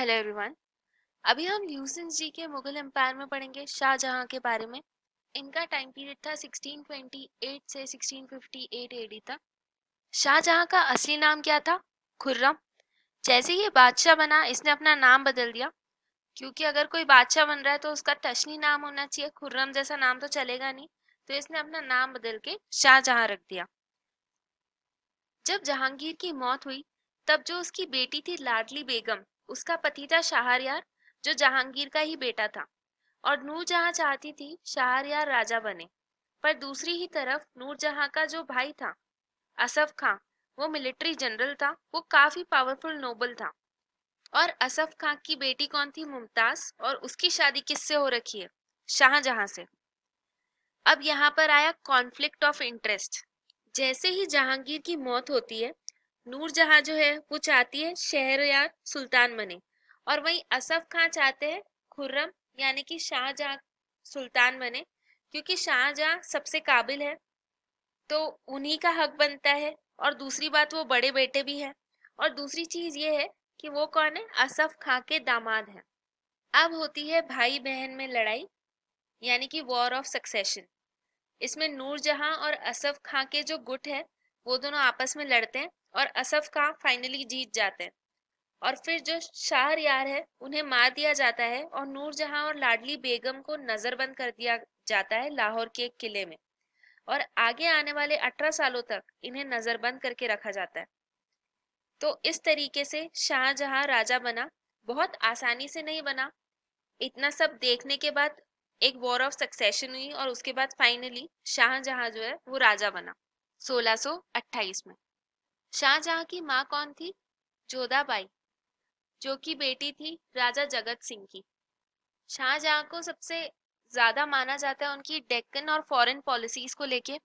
Hello everyone. अभी हम Lucent जी के मुगल एम्पायर में पढ़ेंगे शाहजहां के बारे में। इनका टाइम पीरियड था 1628 से 1658 एडी तक। शाहजहां का असली नाम क्या था? खुर्रम। जैसे ये बादशाह बना इसने अपना नाम बदल दिया, क्योंकि अगर कोई बादशाह बन रहा है तो उसका टशनी नाम होना चाहिए, खुर्रम जैसा नाम तो चलेगा नहीं। तो इसने अपना नाम बदल के शाहजहां रख दिया। जब जहांगीर की मौत हुई तब जो उसकी बेटी थी लाडली बेगम, उसका पति था शाहरयार, जो जहांगीर का ही बेटा था। और नूरजहां चाहती थी शाहरयार राजा बने। पर दूसरी ही तरफ नूरजहां का जो भाई था असफ खां, वो मिलिट्री जनरल था, वो काफी पावरफुल नोबल था। और असफ खां की बेटी कौन थी? मुमताज। और उसकी शादी किससे हो रखी है? शाहजहां से। अब यहाँ पर आया कॉन्फ्लिक्ट ऑफ इंटरेस्ट। जैसे ही जहांगीर की मौत होती है, नूरजहां जो है वो चाहती है शहरयार सुल्तान बने, और वहीं असफ खां चाहते हैं खुर्रम यानी कि शाहजहां सुल्तान बने, क्योंकि शाहजहां सबसे काबिल है तो उन्हीं का हक बनता है। और दूसरी बात, वो बड़े बेटे भी हैं। और दूसरी चीज ये है कि वो कौन है? असफ खां के दामाद हैं। अब होती है भाई बहन में लड़ाई, यानी कि वॉर ऑफ सक्सेशन। इसमें नूरजहां और असफ खां के जो गुट है वो दोनों आपस में लड़ते हैं, और असफ खां फाइनली जीत जाते हैं। और फिर जो शाहरयार है उन्हें मार दिया जाता है, और नूरजहां और लाडली बेगम को नजरबंद कर दिया जाता है लाहौर के एक किले में। और आगे आने वाले 18 सालों तक इन्हें नजरबंद करके रखा जाता है। तो इस तरीके से शाहजहां राजा बना। बहुत आसानी से नहीं बना। इतना सब देखने के बाद एक वॉर ऑफ सक्सेशन हुई, और उसके बाद फाइनली शाहजहां जो है वो राजा बना 1628 में। शाहजहां की माँ कौन थी? जोधाबाई, जो कि बेटी थी राजा जगत सिंह की। शाहजहां को सबसे ज्यादा माना जाता है उनकी डेक्कन और फॉरेन पॉलिसीज को लेके।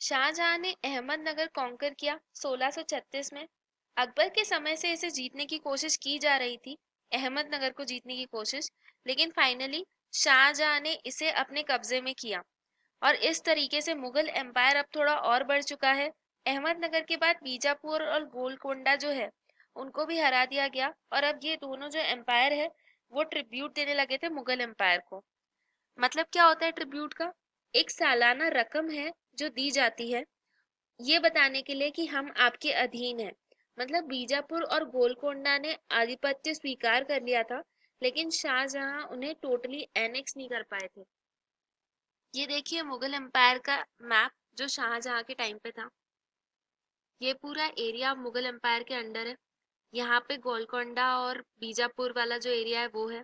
शाहजहां ने अहमदनगर कॉन्कर किया 1636 में। अकबर के समय से इसे जीतने की कोशिश की जा रही थी, अहमदनगर को जीतने की कोशिश, लेकिन फाइनली शाहजहां ने इसे अपने कब्जे में किया। और इस तरीके से मुगल एम्पायर अब थोड़ा और बढ़ चुका है। अहमदनगर के बाद बीजापुर और गोलकोंडा जो है उनको भी हरा दिया गया, और अब ये दोनों जो एम्पायर है वो ट्रिब्यूट देने लगे थे मुगल एम्पायर को। मतलब क्या होता है ट्रिब्यूट का? एक सालाना रकम है जो दी जाती है, ये बताने के लिए कि हम आपके अधीन हैं। मतलब बीजापुर और गोलकोंडा ने आधिपत्य स्वीकार कर लिया था, लेकिन शाहजहां उन्हें टोटली एनेक्स नहीं कर पाए थे। ये देखिए मुगल एम्पायर का मैप जो शाहजहां के टाइम पे था। ये पूरा एरिया मुगल एम्पायर के अंडर है। यहाँ पे गोलकोंडा और बीजापुर वाला जो एरिया है वो है।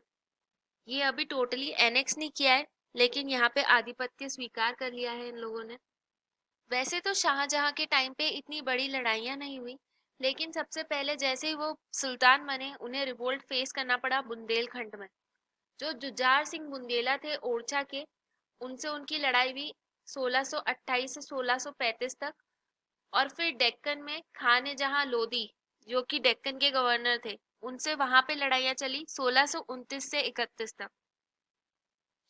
ये अभी टोटली एनेक्स नहीं किया है, लेकिन यहाँ पे आधिपत्य स्वीकार कर लिया है इन लोगों ने। वैसे तो शाहजहां के टाइम पे इतनी बड़ी लड़ाइयाँ नहीं हुई, लेकिन सबसे पहले जैसे ही वो सुल्तान बने उन्हें रिवोल्ट फेस करना पड़ा बुंदेलखंड में। जो जुझार सिंह बुंदेला थे ओरछा के, उनसे उनकी लड़ाई हुई 1628 से 1635 तक। और फिर डेक्कन में खान ए जहां लोदी, जो कि डेक्कन के गवर्नर थे, उनसे वहां पे लड़ाइयाँ चली 1629 से 31 तक।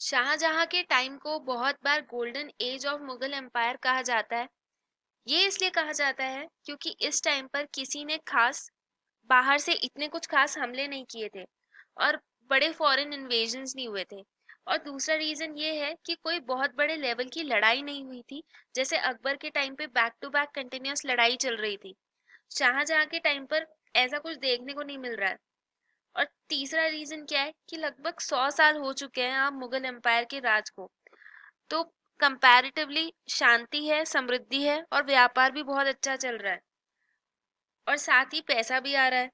शाहजहां के टाइम को बहुत बार golden age of Mughal empire कहा जाता है। ये इसलिए कहा जाता है क्योंकि इस टाइम पर किसी ने खास बाहर से इतने कुछ खास हमले नहीं किए थे, और बड़े फॉरेन इन्वेजन्स नहीं हुए थे। और दूसरा रीजन ये है कि कोई बहुत बड़े लेवल की लड़ाई नहीं हुई थी, जैसे अकबर के टाइम पे बैक टू बैक कंटिन्यूअस लड़ाई चल रही थी। शाहजहां के टाइम पर ऐसा कुछ देखने को नहीं मिल रहा है। और तीसरा रीजन क्या है कि लगभग 100 साल हो चुके हैं अब मुगल एम्पायर के राज को। तो कंपैरेटिवली शांति है, समृद्धि है, और व्यापार भी बहुत अच्छा चल रहा है, और साथ ही पैसा भी आ रहा है।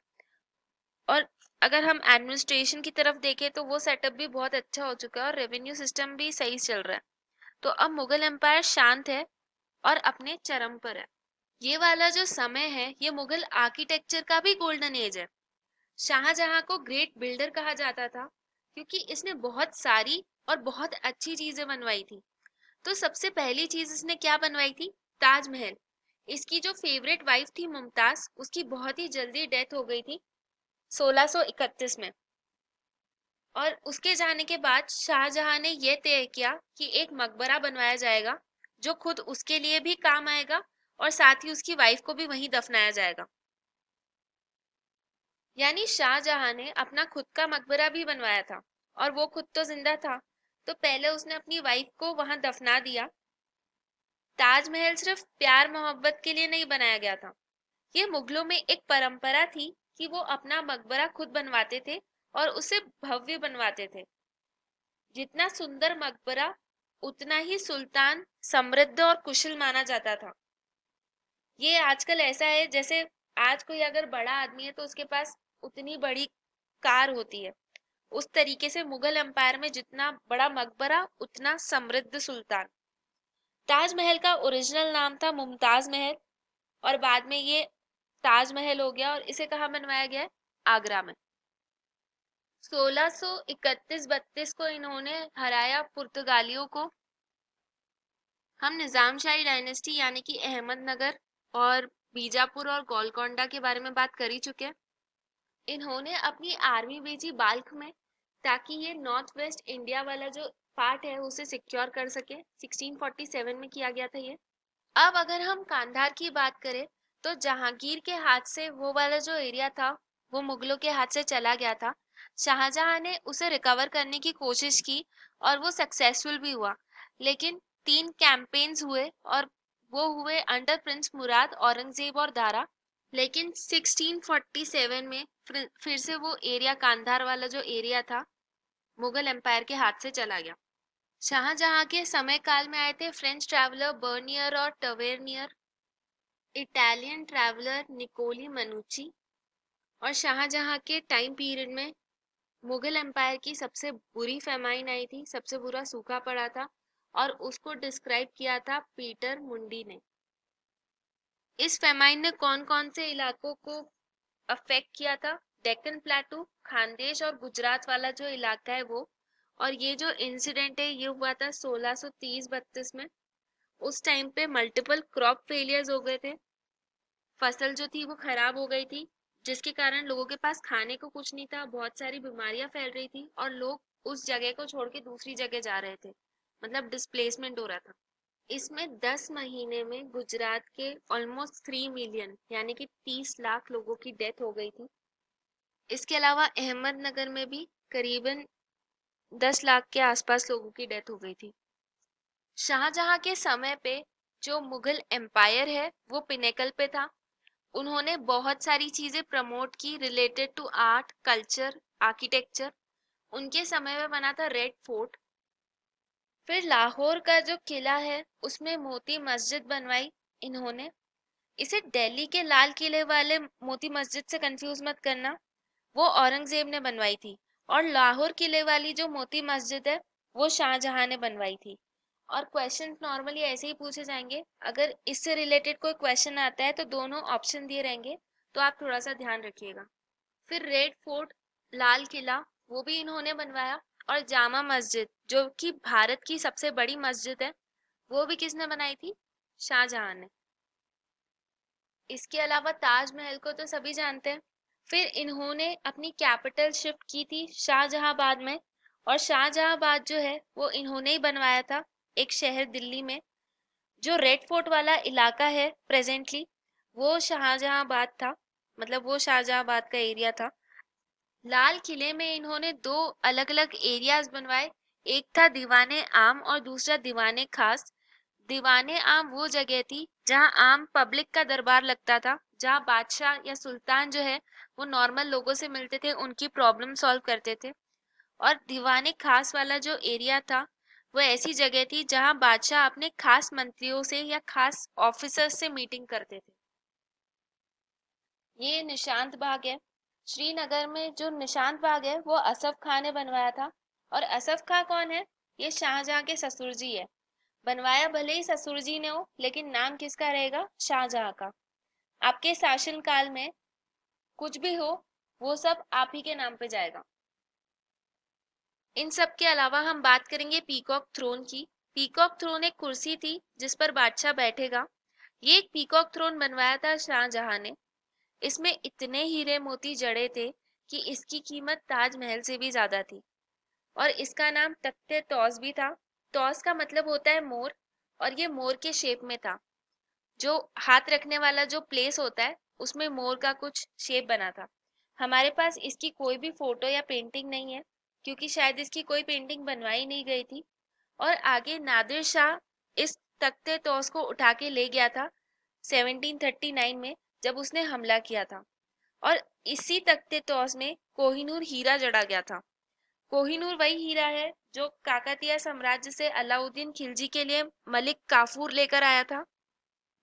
और अगर हम एडमिनिस्ट्रेशन की तरफ देखें तो वो सेटअप भी बहुत अच्छा हो चुका है, और रेवेन्यू सिस्टम भी सही चल रहा है। तो अब मुगल एम्पायर शांत है और अपने चरम पर है। ये वाला जो समय है ये मुगल आर्किटेक्चर का भी गोल्डन एज है। शाहजहां को ग्रेट बिल्डर कहा जाता था, क्योंकि इसने बहुत सारी और बहुत अच्छी चीजें बनवाई थी। तो सबसे पहली चीज इसने क्या बनवाई थी? ताजमहल। इसकी जो फेवरेट वाइफ थी मुमताज, उसकी बहुत ही जल्दी डेथ हो गई थी 1631 में। और उसके जाने के बाद शाहजहां ने यह तय किया कि एक मकबरा बनवाया जाएगा, जो खुद उसके लिए भी काम आएगा, और साथ ही उसकी वाइफ को भी वहीं दफनाया जाएगा। यानी शाहजहां ने अपना खुद का मकबरा भी बनवाया था, और वो खुद तो जिंदा था, तो पहले उसने अपनी वाइफ को वहां दफना दिया। ताजमहल सिर्फ प्यार मोहब्बत के लिए नहीं बनाया गया था, ये मुगलों में एक परंपरा थी कि वो अपना मकबरा खुद बनवाते थे और उसे भव्य बनवाते थे। जितना सुंदर मकबरा, उतना ही सुल्तान समृद्ध और कुशल माना जाता था। ये आजकल ऐसा है जैसे आज कोई अगर बड़ा आदमी है तो उसके पास उतनी बड़ी कार होती है, उस तरीके से मुगल एम्पायर में जितना बड़ा मकबरा उतना समृद्ध सुल्तान। ताजमहल का ओरिजिनल नाम था मुमताज महल, और बाद में ये ताजमहल हो गया, और इसे कहाँ बनवाया गया है? आगरा में। 1631-32 को इन्होंने हराया पुर्तगालियों को। हम निजामशाही डायनेस्टी यानी कि अहमदनगर और बीजापुर और गोलकोंडा के बारे में बात कर ही चुके हैं। इन्होंने अपनी आर्मी भेजी बाल्ख में, ताकि ये नॉर्थ वेस्ट इंडिया वाला जो पार्ट है उसे सिक्योर कर सके। 1647 में किया गया था ये। अब अगर हम कांधार की बात करें, तो जहांगीर के हाथ से वो वाला जो एरिया था वो मुगलों के हाथ से चला गया था। शाहजहां ने उसे रिकवर करने की कोशिश की और वो सक्सेसफुल भी हुआ, लेकिन 3 कैंपेन्स हुए, और वो हुए अंडर प्रिंस मुराद, औरंगजेब और दारा। लेकिन 1647 में फिर से वो एरिया, कांधार वाला जो एरिया था, मुगल एम्पायर के हाथ से चला गया। शाहजहां के समय काल में आए थे फ्रेंच ट्रैवलर बर्नियर और टवेरनियर, इटालियन ट्रैवलर निकोली मनुची, और शाहजहां के टाइम पीरियड में मुगल एम्पायर की सबसे बुरी फेमाइन आई थी, सबसे बुरा सूखा पड़ा था, और उसको डिस्क्राइब किया था पीटर मुंडी ने। इस फेमाइन ने कौन कौन से इलाकों को अफेक्ट किया था? डेक्कन प्लेटू, खानदेश और गुजरात वाला जो इलाका है वो। और ये जो इंसिडेंट है ये हुआ था 1630-32 में। उस टाइम पे मल्टीपल क्रॉप फेलियर्स हो गए थे, फसल जो थी वो खराब हो गई थी, जिसके कारण लोगों के पास खाने को कुछ नहीं था, बहुत सारी बीमारियां फैल रही थी, और लोग उस जगह को छोड़ के दूसरी जगह जा रहे थे, मतलब डिस्प्लेसमेंट हो रहा था। इसमें 10 महीने में गुजरात के ऑलमोस्ट 3 मिलियन यानी कि 30 लाख लोगों की डेथ हो गई थी। इसके अलावा अहमदनगर में भी करीबन 10 लाख के आसपास लोगों की डेथ हो गई थी। शाहजहां के समय पे जो मुगल एम्पायर है वो पिनेकल पे था। उन्होंने बहुत सारी चीजें प्रमोट की related to art, culture, architecture. उनके समय में बना था रेड फोर्ट। फिर लाहौर का जो किला है उसमें मोती मस्जिद बनवाई इन्होंने। इसे दिल्ली के लाल किले वाले मोती मस्जिद से कंफ्यूज मत करना, वो औरंगजेब ने बनवाई थी। और लाहौर किले वाली जो मोती मस्जिद है वो शाहजहां ने बनवाई थी। और क्वेश्चन नॉर्मली ऐसे ही पूछे जाएंगे, अगर इससे रिलेटेड कोई क्वेश्चन आता है तो दोनों ऑप्शन दिए रहेंगे, तो आप थोड़ा सा ध्यान रखिएगा। फिर रेड फोर्ट, लाल किला, वो भी इन्होंने बनवाया। और जामा मस्जिद जो कि भारत की सबसे बड़ी मस्जिद है, वो भी किसने बनाई थी? शाहजहां ने। इसके अलावा ताजमहल को तो सभी जानते हैं। फिर इन्होंने अपनी कैपिटल शिफ्ट की थी शाहजहांबाद में, और शाहजहांबाद जो है वो इन्होंने ही बनवाया था, एक शहर दिल्ली में। जो रेड फोर्ट वाला इलाका है प्रेजेंटली, वो शाहजहांबाद था, मतलब वो शाहजहांबाद का एरिया था। लाल किले में इन्होंने 2 अलग अलग एरियाज बनवाए, एक था दीवाने आम और दूसरा दीवाने खास। दीवाने आम वो जगह थी जहाँ आम पब्लिक का दरबार लगता था, जहाँ बादशाह या सुल्तान जो है वो नॉर्मल लोगों से मिलते थे, उनकी प्रॉब्लम सॉल्व करते थे। और दीवाने खास वाला जो एरिया था वो ऐसी जगह थी जहाँ बादशाह अपने खास मंत्रियों से या खास ऑफिसर्स से मीटिंग करते थे। ये निशांत बाग है। श्रीनगर में जो निशांत बाग है वो असफ खान ने बनवाया था। और असफ खान कौन है? ये शाहजहां के ससुर जी है। बनवाया भले ही ससुर जी ने हो, लेकिन नाम किसका रहेगा? शाहजहां का। आपके शासन काल में कुछ भी हो वो सब आप ही के नाम पे जाएगा। इन सब के अलावा हम बात करेंगे पीकॉक थ्रोन की। पीकॉक थ्रोन एक कुर्सी थी जिस पर बादशाह बैठेगा। ये एक पीकॉक थ्रोन बनवाया था शाहजहां ने। इसमें इतने हीरे मोती जड़े थे कि इसकी कीमत ताजमहल से भी ज्यादा थी। और इसका नाम तख्ते तौस भी था। तौस का मतलब होता है मोर, और ये मोर के शेप में था। जो हाथ रखने वाला जो प्लेस होता है उसमें मोर का कुछ शेप बना था। हमारे पास इसकी कोई भी फोटो या पेंटिंग नहीं है, क्योंकि शायद इसकी कोई पेंटिंग बनवाई नहीं गई थी। और आगे नादिर शाह इस तख्ते तौस को उठा के ले गया था 1739 में, जब उसने हमला किया था। और इसी तख्ते तौस में कोहिनूर हीरा जड़ा गया था। कोहिनूर वही हीरा है जो काकतीय साम्राज्य से अलाउद्दीन खिलजी के लिए मलिक काफूर लेकर आया था।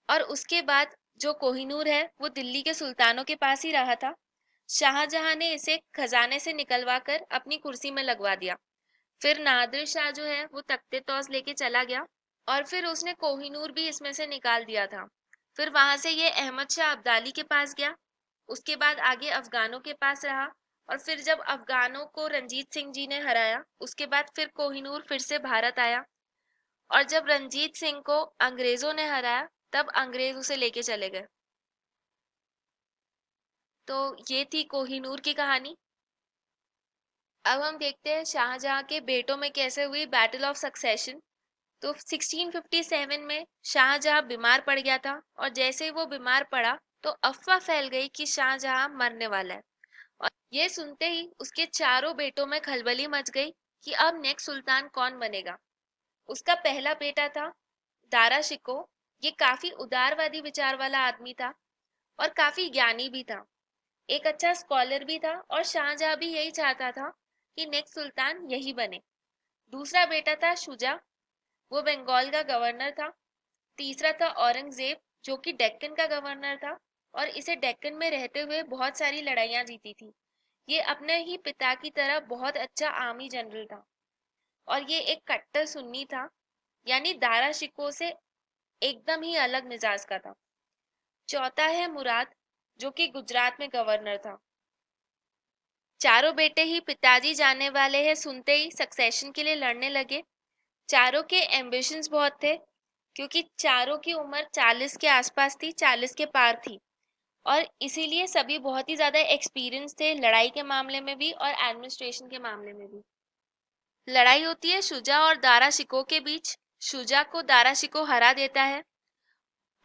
और उसके बाद जो कोहिनूर है वो दिल्ली के सुल्तानों के पास ही रहा था। शाहजहां ने इसे खजाने से निकलवा कर अपनी कुर्सी में लगवा दिया। फिर नादिर शाह जो है वो तख्ते तौस लेके चला गया, और फिर उसने कोहिनूर भी इसमें से निकाल दिया था। फिर वहां से ये अहमद शाह अब्दाली के पास गया, उसके बाद आगे अफगानों के पास रहा। और फिर जब अफगानों को रंजीत सिंह जी ने हराया, उसके बाद फिर कोहिनूर फिर से भारत आया। और जब रंजीत सिंह को अंग्रेजों ने हराया, तब अंग्रेज उसे लेके चले गए। तो ये थी कोहिनूर की कहानी। अब हम देखते हैं शाहजहां के बेटों में कैसे हुई बैटल ऑफ सक्सेशन। तो 1657 में शाहजहां बीमार पड़ गया था, और जैसे ही वो बीमार पड़ा तो अफवाह फैल गई कि शाहजहां मरने वाला है। और ये सुनते ही उसके चारों बेटों में खलबली मच गई कि अब नेक्स्ट सुल्तान कौन बनेगा। उसका पहला बेटा था दारा शिको। ये काफी उदारवादी विचार वाला आदमी था और काफी ज्ञानी भी था, एक अच्छा स्कॉलर भी था, और शाहजहां भी यही चाहता था कि नेक्स्ट सुल्तान यही बने। दूसरा बेटा था शुजा, वो बंगाल का गवर्नर था। तीसरा था औरंगजेब, जो कि डेक्कन का गवर्नर था, और इसे डेक्कन में रहते हुए बहुत सारी लड़ाइयां जीती थी। ये अपने ही पिता की तरह बहुत अच्छा आर्मी जनरल था, और ये एक कट्टर सुन्नी था, यानी दारा शिकोह से एकदम ही अलग मिजाज का था। चौथा है मुराद, जो कि गुजरात में गवर्नर था। चारों बेटे ही पिताजी जाने वाले हैं सुनते ही सक्सेशन के लिए लड़ने लगे। चारों के एम्बिशंस बहुत थे, क्योंकि चारों की उम्र 40 के आसपास थी, 40 के पार थी। और इसीलिए सभी बहुत ही ज्यादा एक्सपीरियंस थे, लड़ाई के मामले में भी और एडमिनिस्ट्रेशन के मामले में भी। लड़ाई होती है शुजा और दारा शिकोह के बीच। शुजा को दारा शिकोह हरा देता है।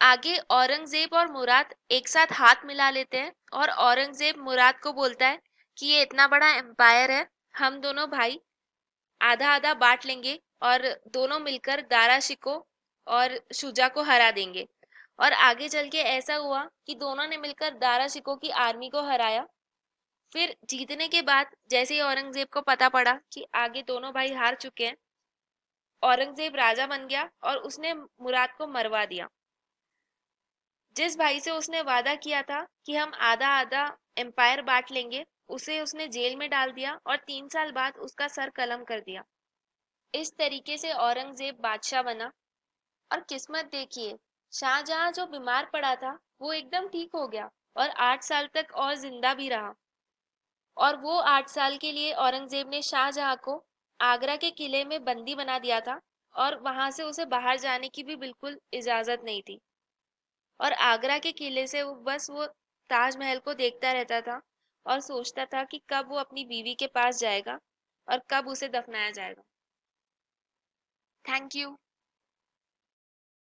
आगे औरंगजेब और मुराद एक साथ हाथ मिला लेते हैं, और औरंगजेब मुराद को बोलता है कि ये इतना बड़ा एम्पायर है, हम दोनों भाई आधा आधा बांट लेंगे, और दोनों मिलकर दारा शिकोह और शुजा को हरा देंगे। और आगे चल के ऐसा हुआ कि दोनों ने मिलकर दारा शिकोह की आर्मी को हराया। फिर जीतने के बाद जैसे ही औरंगजेब को पता पड़ा कि आगे दोनों भाई हार चुके हैं, औरंगजेब राजा बन गया और उसने मुराद को मरवा दिया। जिस भाई से उसने वादा किया था कि हम आधा आधा एम्पायर बांट लेंगे, उसे उसने जेल में डाल दिया और 3 साल बाद उसका सर कलम कर दिया। इस तरीके से औरंगजेब बादशाह बना। और किस्मत देखिए, शाहजहां जो बीमार पड़ा था वो एकदम ठीक हो गया, और 8 साल तक और जिंदा भी रहा। और वो 8 साल के लिए औरंगजेब ने शाहजहां को आगरा के किले में बंदी बना दिया था, और वहां से उसे बाहर जाने की भी बिल्कुल इजाजत नहीं थी। और आगरा के किले से वो बस वो ताजमहल को देखता रहता था, और सोचता था कि कब वो अपनी बीवी के पास जाएगा और कब उसे दफनाया जाएगा। Thank you.